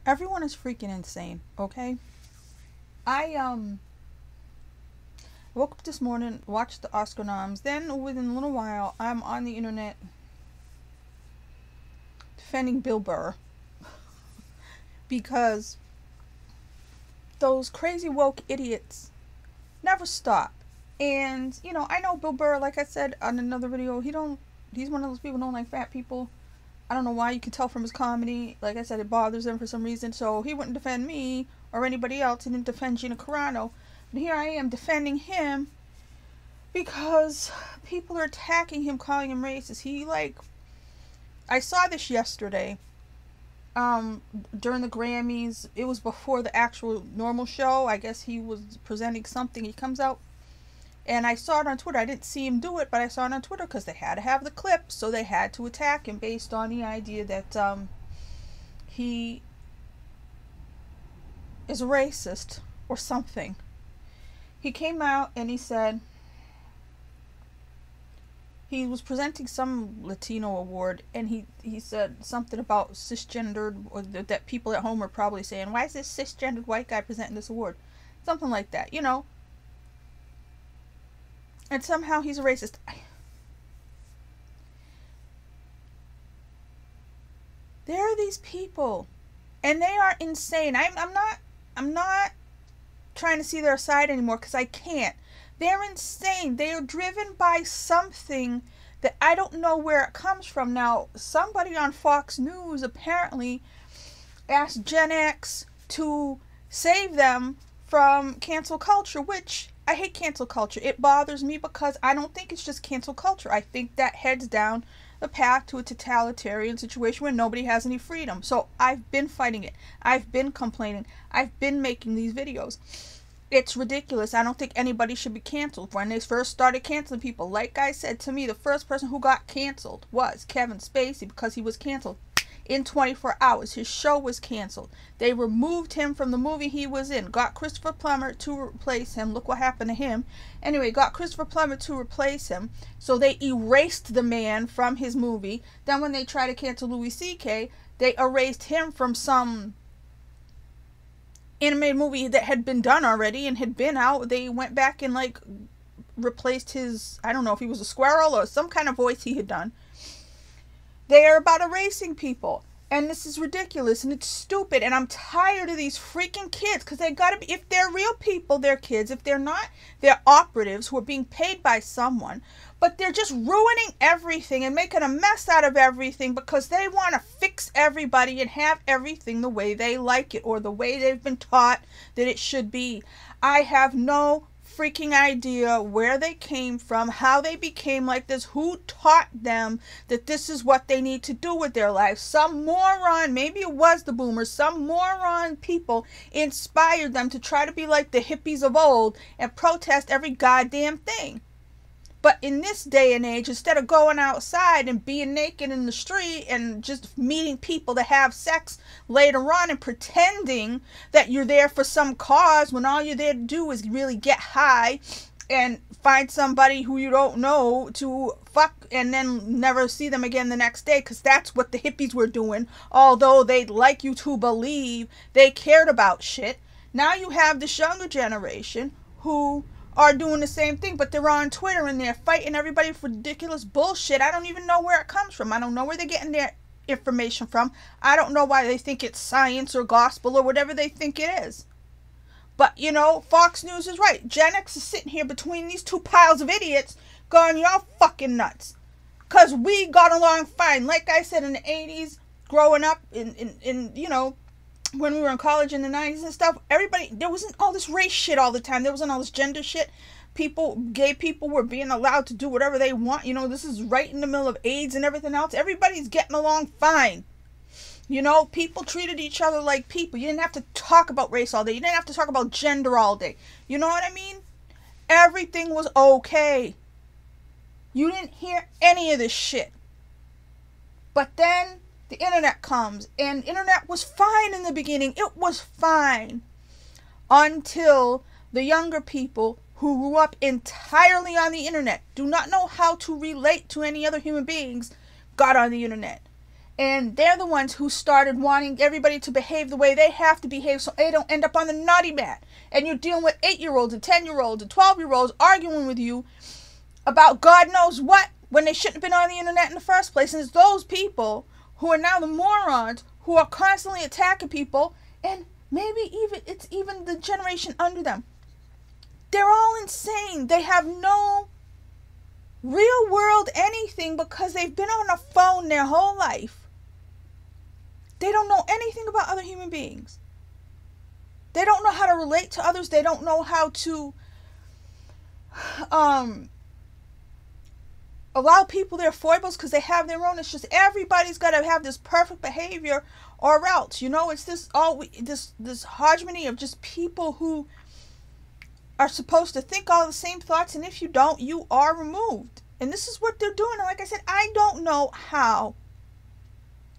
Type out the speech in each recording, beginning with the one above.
Everyone is freaking insane, okay? I woke up this morning, watched the Oscar noms, then within a little while I'm on the internet defending Bill Burr because those crazy woke idiots never stop. And I know Bill Burr, like I said on another video, he's one of those people who don't like fat people. I don't know why. You can tell from his comedy. Like I said, it bothers him for some reason. So he wouldn't defend me or anybody else. He didn't defend Gina Carano. But here I am defending him because people are attacking him, calling him racist. I saw this yesterday during the Grammys. It was before the actual normal show. I guess he was presenting something. He comes out. And I saw it on Twitter. I didn't see him do it, but I saw it on Twitter because they had to have the clip, so they had to attack him based on the idea that he is a racist or something. He came out and he said he was presenting some Latino award, and he said something about cisgendered, or that people at home are probably saying, why is this cisgendered white guy presenting this award? Something like that, And somehow he's a racist. There are these people, and they are insane. I'm not trying to see their side anymore because I can't. They're insane. They are driven by something that I don't know where it comes from. Now, somebody on Fox News apparently asked Gen X to save them from cancel culture, which I hate cancel culture. It bothers me because I don't think it's just cancel culture. I think that heads down the path to a totalitarian situation where nobody has any freedom. So I've been fighting it. I've been complaining. I've been making these videos. It's ridiculous. I don't think anybody should be canceled. When they first started canceling people, like I said, to me, the first person who got canceled was Kevin Spacey because he was canceled in 24 hours. His show was canceled. They removed him from the movie he was in. Got Christopher Plummer to replace him. Look what happened to him. Anyway, got Christopher Plummer to replace him. So they erased the man from his movie. Then when they tried to cancel Louis C.K., they erased him from some animated movie that had been done already and had been out. They went back and replaced his, I don't know if he was a squirrel or some kind of voice he had done. They are about erasing people, and this is ridiculous, and it's stupid, and I'm tired of these freaking kids, because they gotta be, if they're real people, they're kids. If they're not, they're operatives who are being paid by someone, but they're just ruining everything and making a mess out of everything because they want to fix everybody and have everything the way they like it or the way they've been taught that it should be. I have no freaking idea where they came from, how they became like this, who taught them that this is what they need to do with their life. Some moron, maybe it was the boomers, some moron people inspired them to try to be like the hippies of old and protest every goddamn thing. But in this day and age, instead of going outside and being naked in the street and just meeting people to have sex later on and pretending that you're there for some cause when all you're there to do is really get high and find somebody who you don't know to fuck and then never see them again the next day, because that's what the hippies were doing, although they'd like you to believe they cared about shit. Now you have this younger generation who are doing the same thing, but they're on Twitter and they're fighting everybody for ridiculous bullshit. I don't even know where it comes from. I don't know where they're getting their information from. I don't know why they think it's science or gospel or whatever they think it is. But, Fox News is right. Gen X is sitting here between these two piles of idiots going, y'all fucking nuts. Because we got along fine. Like I said, in the 80s, growing up in when we were in college in the 90s and stuff, there wasn't all this race shit all the time. There wasn't all this gender shit. Gay people were being allowed to do whatever they want. This is right in the middle of AIDS and everything else. Everybody's getting along fine. People treated each other like people. You didn't have to talk about race all day. You didn't have to talk about gender all day. You know what I mean? Everything was okay. You didn't hear any of this shit. But then the internet comes, and internet was fine in the beginning. It was fine until the younger people who grew up entirely on the internet, do not know how to relate to any other human beings, got on the internet. And they're the ones who started wanting everybody to behave the way they have to behave so they don't end up on the naughty mat. And you're dealing with 8-year-olds and 10-year-olds and 12-year-olds arguing with you about God knows what when they shouldn't have been on the internet in the first place. And it's those people who are now the morons who are constantly attacking people, and maybe it's even the generation under them. They're all insane. They have no real world anything because they've been on a phone their whole life. They don't know anything about other human beings. They don't know how to relate to others. They don't know how to allow people their foibles because they have their own. It's just everybody's got to have this perfect behavior or else. It's this hodgepodge of just people who are supposed to think all the same thoughts, and if you don't, you are removed. And this is what they're doing. And like I said, I don't know how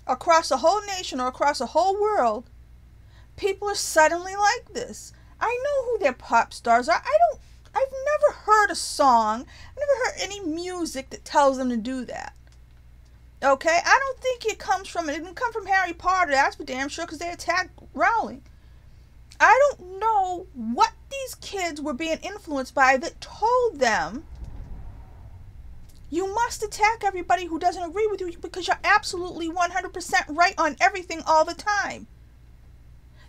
across a whole nation or across a whole world people are suddenly like this. I know who their pop stars are. I've never heard a song, I've never heard any music that tells them to do that. Okay, I don't think it didn't come from Harry Potter, that's for damn sure, because they attacked Rowling. I don't know what these kids were being influenced by that told them you must attack everybody who doesn't agree with you because you're absolutely 100% right on everything all the time.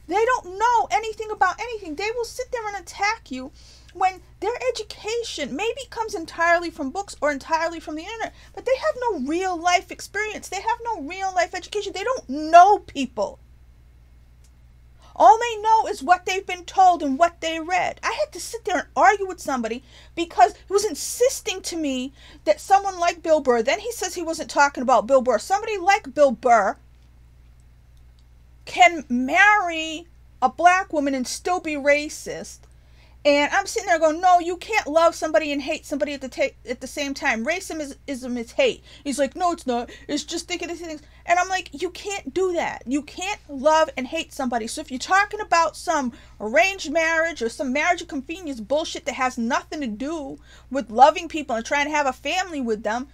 They don't know anything about anything. They will sit there and attack you when their education maybe comes entirely from books or entirely from the internet, but they have no real life experience. They have no real life education. They don't know people. All they know is what they've been told and what they read. I had to sit there and argue with somebody because he was insisting to me that someone like Bill Burr, then he says he wasn't talking about Bill Burr, somebody like Bill Burr can marry a black woman and still be racist. And I'm sitting there going, no, you can't love somebody and hate somebody at the same time. Racism is hate. He's like, no, it's not. It's just thinking of things. And I'm like, you can't do that. You can't love and hate somebody. So if you're talking about some arranged marriage or some marriage of convenience bullshit that has nothing to do with loving people and trying to have a family with them,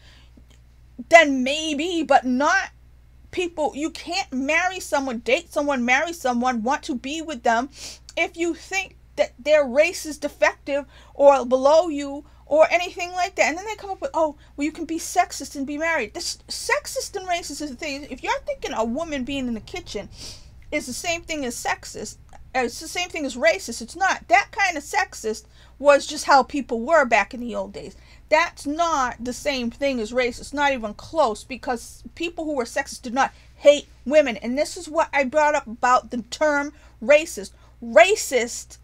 then maybe, but not people. You can't marry someone, date someone, marry someone, want to be with them if you think that their race is defective or below you or anything like that. And then they come up with, oh, well, you can be sexist and be married. This sexist and racist is the thing. If you're thinking a woman being in the kitchen is the same thing as sexist, it's the same thing as racist, it's not. That kind of sexist was just how people were back in the old days. That's not the same thing as racist, not even close, because people who were sexist did not hate women. And this is what I brought up about the term racist. Racist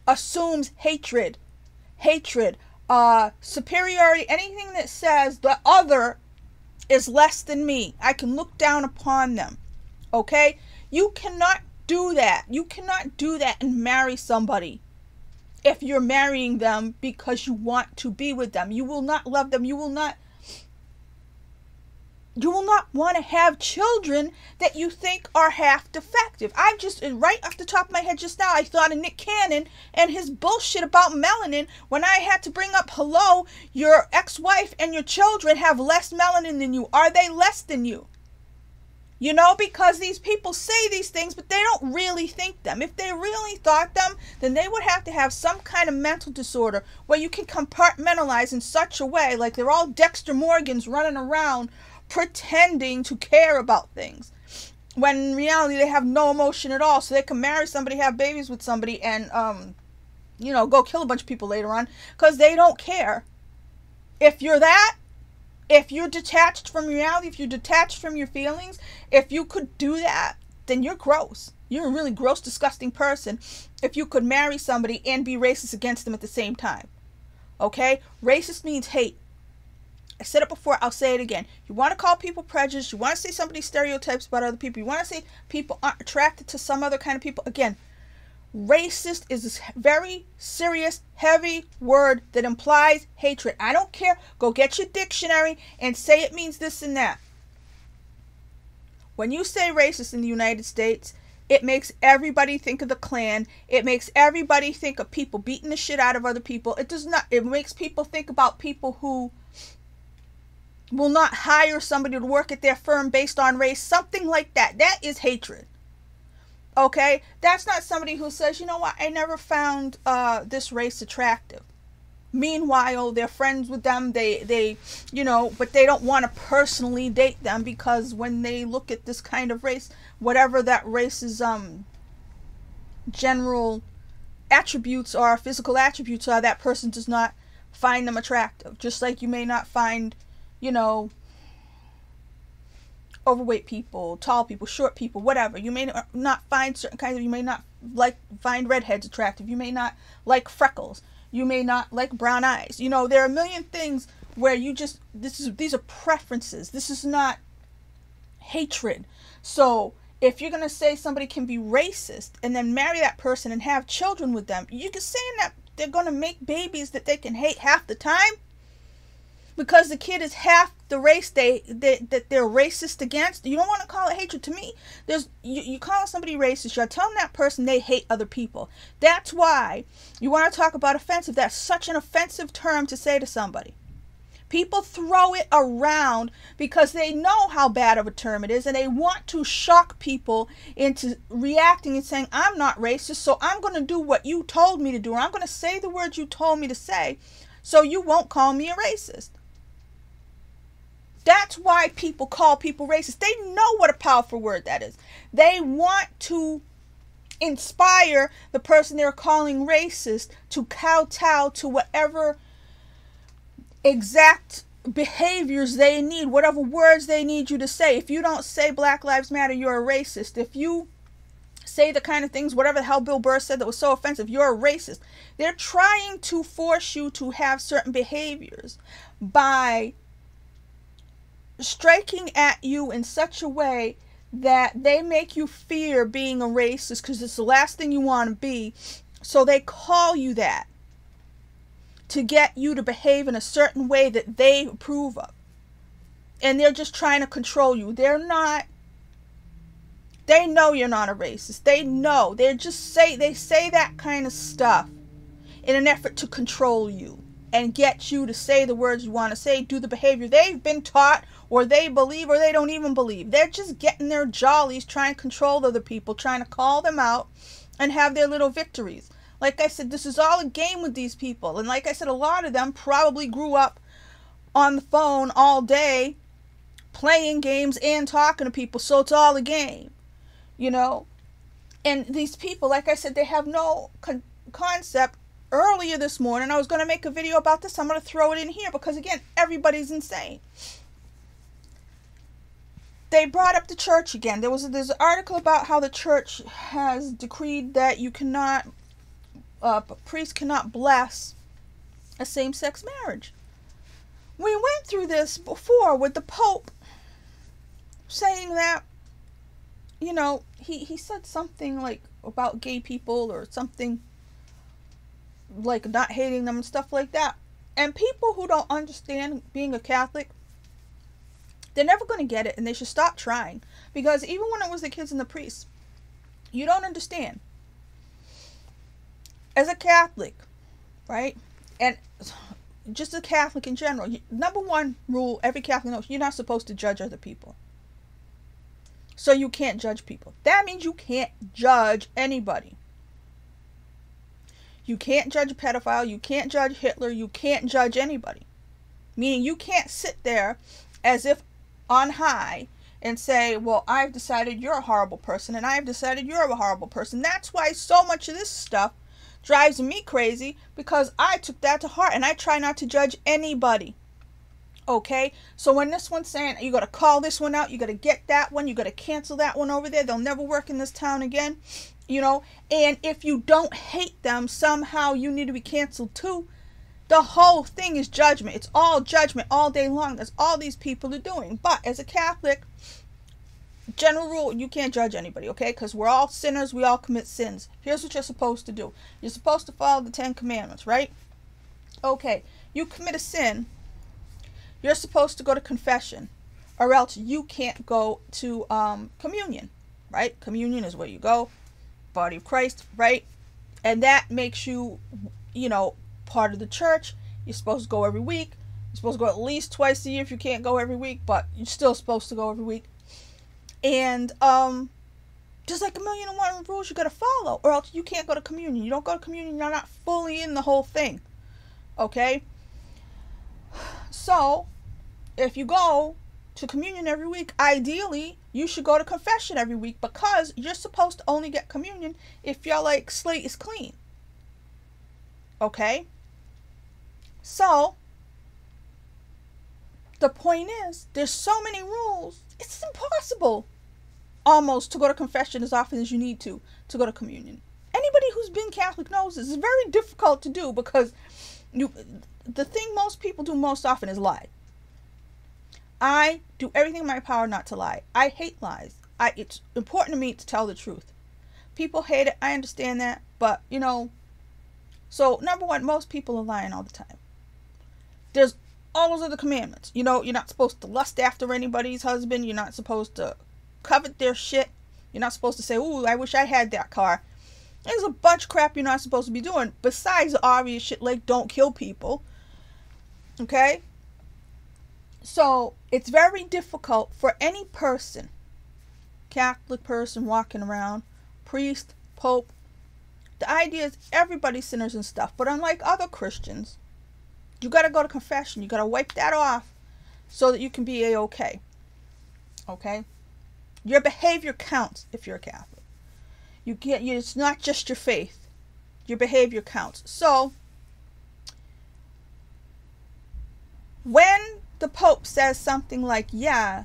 assumes hatred, superiority, anything that says the other is less than me. I can look down upon them. Okay? You cannot do that. You cannot do that and marry somebody if you're marrying them because you want to be with them. You will not love them. You will not want to have children that you think are half defective. I just, right off the top of my head just now, I thought of Nick Cannon and his bullshit about melanin when I had to bring up, hello, your ex-wife and your children have less melanin than you. Are they less than you? Because these people say these things, but they don't really think them. If they really thought them, then they would have to have some kind of mental disorder where you can compartmentalize in such a way, like they're all Dexter Morgans running around pretending to care about things, when in reality they have no emotion at all. So they can marry somebody, have babies with somebody, and go kill a bunch of people later on because they don't care. If you're detached from reality, if you're detached from your feelings, if you could do that, then you're gross. You're a really gross, disgusting person if you could marry somebody and be racist against them at the same time. Okay? Racist means hate. I said it before, I'll say it again. You want to call people prejudiced, you want to say somebody's stereotypes about other people, you want to say people aren't attracted to some other kind of people. Again, racist is a very serious, heavy word that implies hatred. I don't care. Go get your dictionary and say it means this and that. When you say racist in the United States, it makes everybody think of the Klan. It makes everybody think of people beating the shit out of other people. It does not. It makes people think about people who will not hire somebody to work at their firm based on race, something like that. That is hatred. Okay? That's not somebody who says, you know what, I never found this race attractive. Meanwhile, they're friends with them, they but they don't want to personally date them because when they look at this kind of race, whatever that race's general attributes or physical attributes are, that person does not find them attractive. Just like you may not find, overweight people, tall people, short people, whatever. You may not find certain kinds of, you may not find redheads attractive. You may not like freckles. You may not like brown eyes. There are a million things where these are preferences. This is not hatred. So if you're going to say somebody can be racist and then marry that person and have children with them, you can say that they're going to make babies that they can hate half the time because the kid is half the race that they're racist against. You don't want to call it hatred. To me, you call somebody racist, you're telling that person they hate other people. That's why you want to talk about offensive. That's such an offensive term to say to somebody. People throw it around because they know how bad of a term it is, and they want to shock people into reacting and saying, I'm not racist, so I'm going to do what you told me to do, or I'm going to say the words you told me to say, so you won't call me a racist. That's why people call people racist. They know what a powerful word that is. They want to inspire the person they're calling racist to kowtow to whatever exact behaviors they need, whatever words they need you to say. If you don't say Black Lives Matter, you're a racist. If you say the kind of things, whatever the hell Bill Burr said that was so offensive, you're a racist. They're trying to force you to have certain behaviors by striking at you in such a way that they make you fear being a racist because it's the last thing you want to be. So they call you that to get you to behave in a certain way that they approve of. And they're just trying to control you. They know you're not a racist. They know. They say that kind of stuff in an effort to control you and get you to say the words you want to say, do the behavior they've been taught, or they believe, or they don't even believe. They're just getting their jollies, trying to control other people, trying to call them out and have their little victories. Like I said, this is all a game with these people. And like I said, a lot of them probably grew up on the phone all day playing games and talking to people. So it's all a game, And these people, like I said, they have no concept. Earlier this morning, I was going to make a video about this. I'm going to throw it in here because, again, everybody's insane. They brought up the church again. There's an article about how the church has decreed that you cannot, a priest cannot bless a same-sex marriage. We went through this before with the Pope saying that, he said something like about gay people or something like not hating them and stuff like that. And people who don't understand being a Catholic, they're never going to get it, and they should stop trying. Because even when it was the kids and the priests, you don't understand. As a Catholic, right? And just a Catholic in general, number one rule, every Catholic knows, you're not supposed to judge other people. So you can't judge people. That means you can't judge anybody. You can't judge a pedophile. You can't judge Hitler. You can't judge anybody. Meaning you can't sit there as if on high and say, well, I've decided you're a horrible person and I've decided you're a horrible person. That's why so much of this stuff drives me crazy, because I took that to heart and I try not to judge anybody. Okay? So when this one's saying, you got to call this one out, you got to get that one, you got to cancel that one over there, they'll never work in this town again. And if you don't hate them, somehow you need to be canceled too. The whole thing is judgment. It's all judgment all day long. That's all these people are doing. But as a Catholic, general rule, you can't judge anybody, okay? Because we're all sinners. We all commit sins. Here's what you're supposed to do. You're supposed to follow the 10 Commandments, right? Okay, you commit a sin, you're supposed to go to confession, or else you can't go to communion, right? Communion is where you go. Body of Christ, right? And that makes you, part of the church. You're supposed to go every week. You're supposed to go at least twice a year if you can't go every week, but you're still supposed to go every week. And there's like 1,000,001 rules you gotta follow, or else you can't go to communion. You don't go to communion, you're not fully in the whole thing. Okay? So, if you go to communion every week, ideally, you should go to confession every week, because you're supposed to only get communion if your like slate is clean. Okay? So, the point is, there's so many rules, it's impossible almost to go to confession as often as you need to go to communion. Anybody who's been Catholic knows this is very difficult to do, because the thing most people do most often is lie. I do everything in my power not to lie. I hate lies. It's important to me to tell the truth. People hate it, I understand that, but so number one, most people are lying all the time. There's all those other commandments. You're not supposed to lust after anybody's husband. You're not supposed to covet their shit. You're not supposed to say, ooh, I wish I had that car. There's a bunch of crap you're not supposed to be doing, besides the obvious shit like don't kill people. Okay? So, it's very difficult for any person, Catholic person walking around, priest, pope. The idea is everybody's sinners and stuff, but unlike other Christians, you got to go to confession. You got to wipe that off so that you can be A-okay. Okay? Your behavior counts if you're a Catholic. It's not just your faith. Your behavior counts. So, when the Pope says something like, yeah,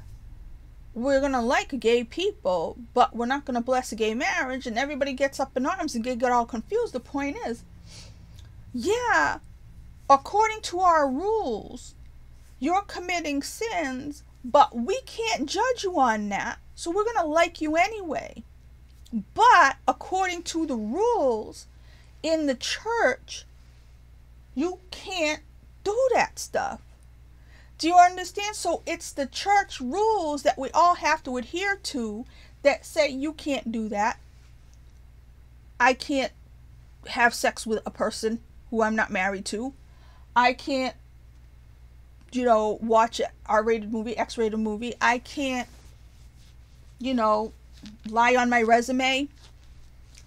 we're going to like gay people, but we're not going to bless a gay marriage, and everybody gets up in arms and get all confused, the point is, yeah, according to our rules, you're committing sins, but we can't judge you on that, so we're going to like you anyway. But according to the rules in the church, you can't do that stuff. Do you understand? So it's the church rules that we all have to adhere to that say you can't do that. I can't have sex with a person who I'm not married to. I can't, watch an R-rated movie, X-rated movie. I can't, lie on my resume.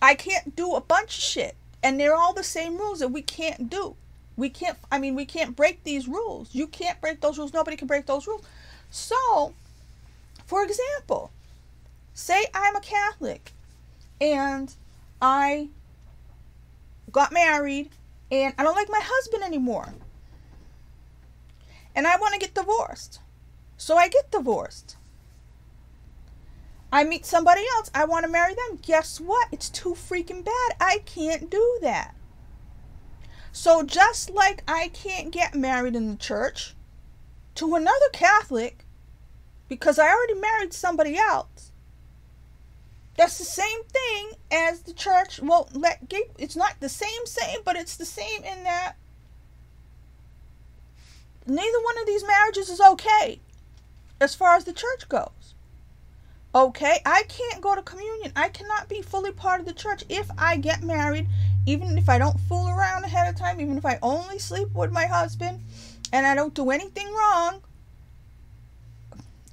I can't do a bunch of shit. And they're all the same rules that we can't do. We can't break these rules. You can't break those rules. Nobody can break those rules. So, for example, say I'm a Catholic and I got married and I don't like my husband anymore. And I want to get divorced. So I get divorced. I meet somebody else. I want to marry them. Guess what? It's too freaking bad. I can't do that. So just like I can't get married in the church to another Catholic because I already married somebody else, that's the same thing as the church won't let gay. It's not the same, but it's the same in that neither one of these marriages is okay as far as the church goes. Okay, I can't go to communion. I cannot be fully part of the church if I get married, even if I don't fool around ahead of time, even if I only sleep with my husband and I don't do anything wrong.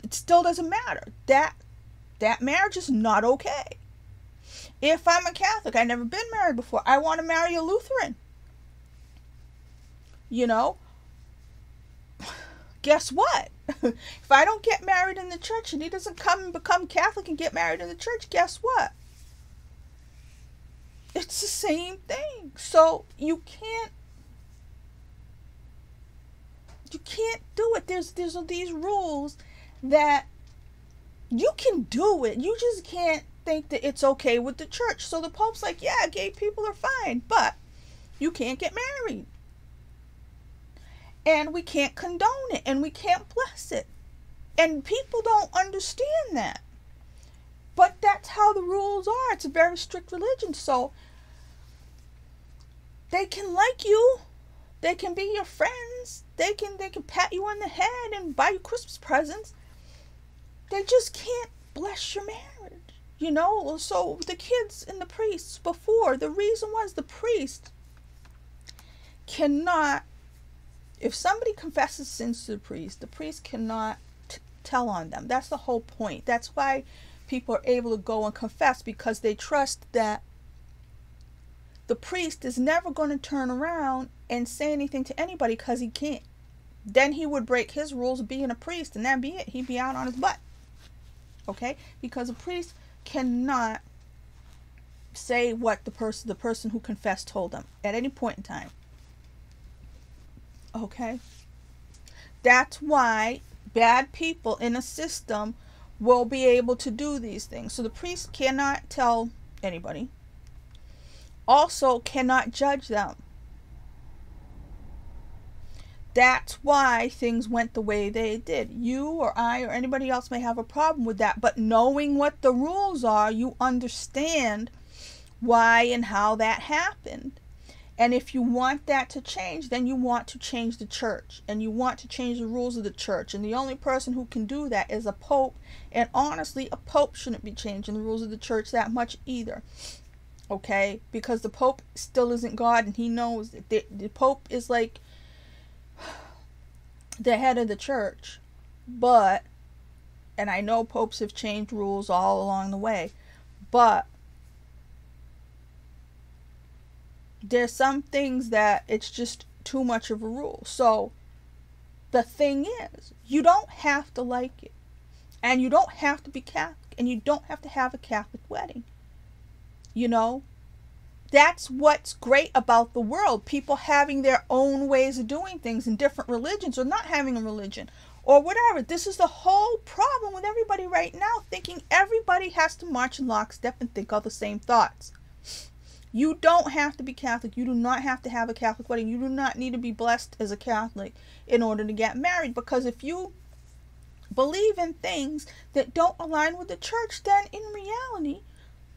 It still doesn't matter. That marriage is not okay. If I'm a Catholic, I've never been married before, I want to marry a Lutheran. Guess what? If I don't get married in the church and he doesn't come and become Catholic and get married in the church, guess what? It's the same thing. So you can't do it. There's these rules that you can do it. You just can't think that it's okay with the church. So the Pope's like, yeah, gay people are fine, but you can't get married. And we can't condone it, and we can't bless it. And people don't understand that. But that's how the rules are. It's a very strict religion. So they can like you. They can be your friends. They can pat you on the head and buy you Christmas presents. They just can't bless your marriage. So the kids and the priests before, the reason was the priest cannot If somebody confesses sins to the priest cannot tell on them. That's the whole point. That's why people are able to go and confess, because they trust that the priest is never going to turn around and say anything to anybody, because he can't. Then he would break his rules of being a priest, and that'd be it. He'd be out on his butt. Okay? Because a priest cannot say what the person who confessed told them at any point in time. Okay? That's why bad people in a system will be able to do these things. So the priest cannot tell anybody. Also cannot judge them. That's why things went the way they did. You or I or anybody else may have a problem with that, but knowing what the rules are, you understand why and how that happened. And if you want that to change, then you want to change the church, and you want to change the rules of the church. And the only person who can do that is a pope. And honestly, a pope shouldn't be changing the rules of the church that much either. Okay? Because the pope still isn't God, and he knows that the pope is like the head of the church. But, and I know popes have changed rules all along the way, but there's some things that it's just too much of a rule. So the thing is, you don't have to like it, and you don't have to be Catholic, and you don't have to have a Catholic wedding. You know, that's what's great about the world. People having their own ways of doing things in different religions, or not having a religion, or whatever. This is the whole problem with everybody right now, thinking everybody has to march in lockstep and think all the same thoughts. You don't have to be Catholic. You do not have to have a Catholic wedding. You do not need to be blessed as a Catholic in order to get married. Because if you believe in things that don't align with the church, then in reality,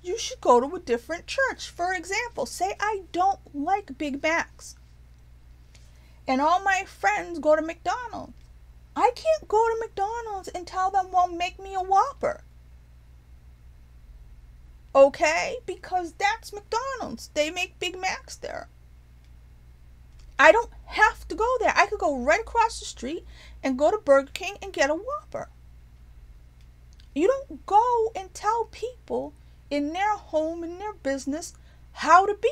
you should go to a different church. For example, say I don't like Big Macs, and all my friends go to McDonald's. I can't go to McDonald's and tell them, well, make me a Whopper. Okay? Because that's McDonald's. They make Big Macs there. I don't have to go there. I could go right across the street and go to Burger King and get a Whopper. You don't go and tell people in their home, in their business, how to be.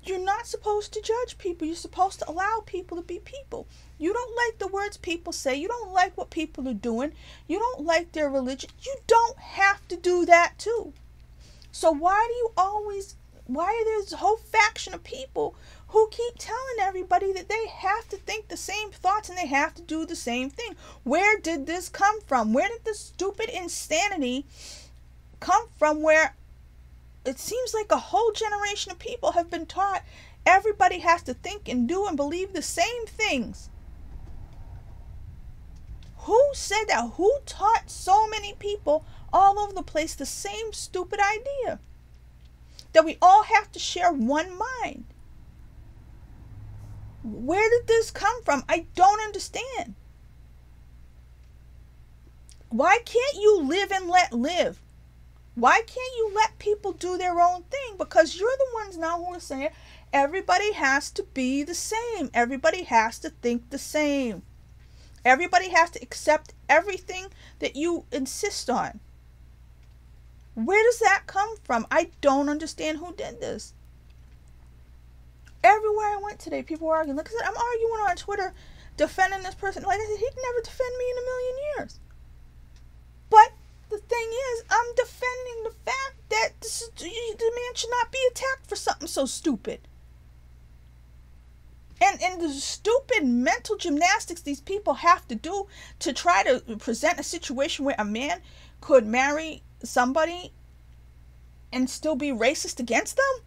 You're not supposed to judge people. You're supposed to allow people to be people. You don't like the words people say. You don't like what people are doing. You don't like their religion. You don't have to do that too. So why is there this whole faction of people who keep telling everybody that they have to think the same thoughts and they have to do the same thing? Where did this come from? Where did this stupid insanity come from, where it seems like a whole generation of people have been taught everybody has to think and do and believe the same things? Who said that? Who taught so many people all over the place the same stupid idea? That we all have to share one mind. Where did this come from? I don't understand. Why can't you live and let live? Why can't you let people do their own thing? Because you're the ones now who are saying everybody has to be the same. Everybody has to think the same. Everybody has to accept everything that you insist on. Where does that come from? I don't understand who did this. Everywhere I went today, people were arguing. Like I said, I'm arguing on Twitter, defending this person. Like I said, he'd never defend me in a million years. But the thing is, I'm defending the fact that the man should not be attacked for something so stupid. And the stupid mental gymnastics these people have to do to try to present a situation where a man could marry somebody and still be racist against them.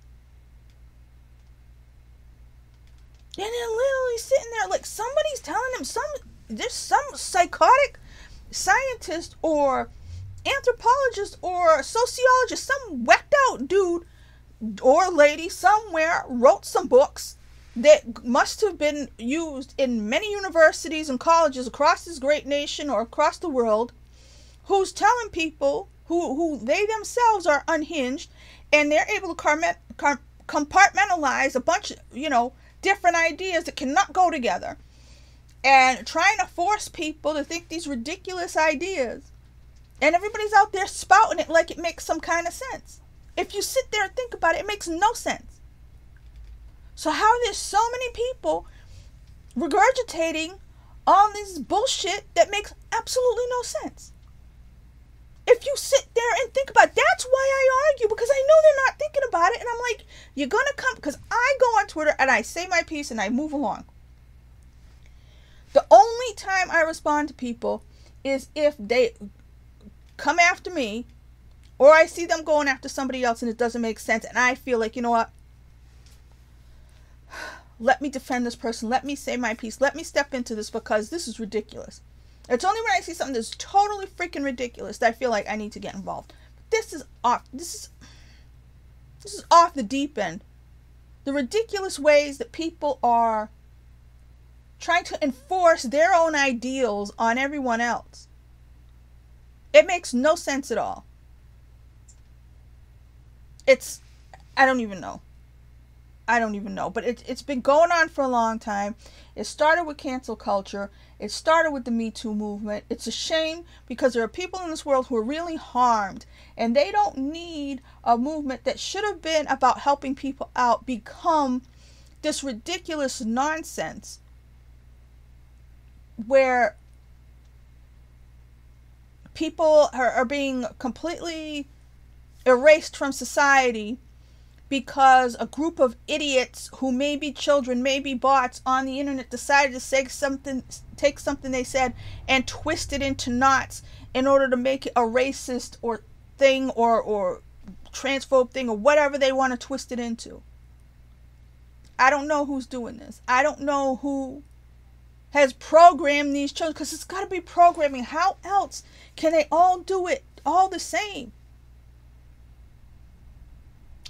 And they're literally sitting there like somebody's telling them, there's some psychotic scientist or anthropologist or sociologist, some whacked out dude or lady somewhere wrote some books that must have been used in many universities and colleges across this great nation or across the world, who's telling people who they themselves are unhinged, and they're able to compartmentalize a bunch of, different ideas that cannot go together, and trying to force people to think these ridiculous ideas, and everybody's out there spouting it like it makes some kind of sense. If you sit there and think about it, it makes no sense. So how are there so many people regurgitating all this bullshit that makes absolutely no sense? If you sit there and think about it, that's why I argue, because I know they're not thinking about it. And I'm like, you're going to come, because I go on Twitter and I say my piece and I move along. The only time I respond to people is if they come after me, or I see them going after somebody else and it doesn't make sense, and I feel like, you know what, let me defend this person, let me say my piece, let me step into this, because this is ridiculous. It's only when I see something that's totally freaking ridiculous that I feel like I need to get involved. This is off the deep end. The ridiculous ways that people are trying to enforce their own ideals on everyone else. It makes no sense at all. I don't even know. But it's been going on for a long time. It started with cancel culture. It started with the Me Too movement. It's a shame, because there are people in this world who are really harmed, and they don't need a movement that should have been about helping people out become this ridiculous nonsense where people are being completely erased from society because a group of idiots who may be children, may be bots on the internet, decided to say something, take something they said and twist it into knots in order to make it a racist or thing or transphobe thing or whatever they want to twist it into. I don't know who's doing this. I don't know who has programmed these children, because it's got to be programming. How else can they all do it all the same?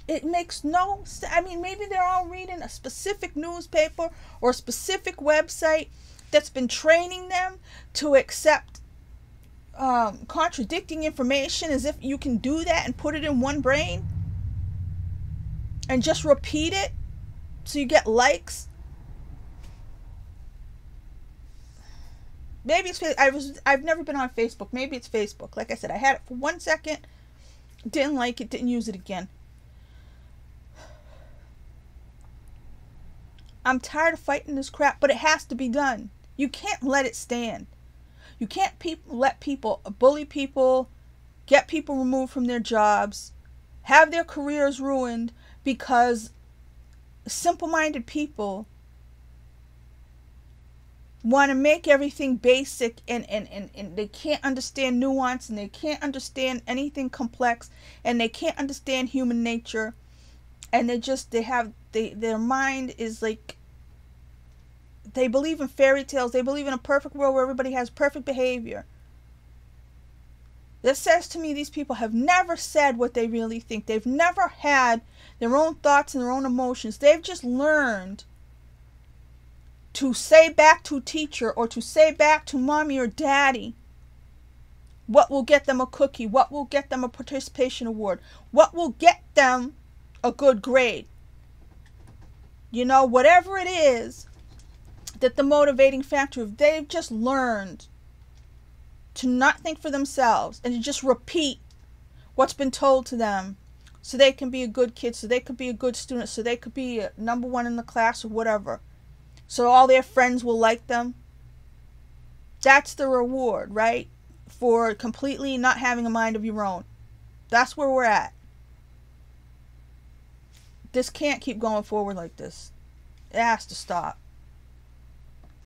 It makes no sense. I mean, maybe they're all reading a specific newspaper or a specific website that's been training them to accept contradicting information, as if you can do that and put it in one brain and just repeat it so you get likes. Maybe it's I've never been on Facebook. Maybe it's Facebook. Like I said, I had it for 1 second, didn't like it, didn't use it again. I'm tired of fighting this crap, but it has to be done. You can't let it stand. You can't let people bully people, get people removed from their jobs, have their careers ruined because simple-minded people want to make everything basic, and they can't understand nuance, and they can't understand anything complex, and they can't understand human nature, and their mind is like, they believe in fairy tales. They believe in a perfect world where everybody has perfect behavior. That says to me these people have never said what they really think. They've never had their own thoughts and their own emotions. They've just learned to say back to teacher or to say back to mommy or daddy what will get them a cookie, what will get them a participation award, what will get them a good grade. You know, whatever it is that the motivating factor, if they've just learned to not think for themselves and to just repeat what's been told to them so they can be a good kid, so they could be a good student, so they could be number one in the class or whatever, so all their friends will like them. That's the reward, right? For completely not having a mind of your own. That's where we're at. This can't keep going forward like this. It has to stop.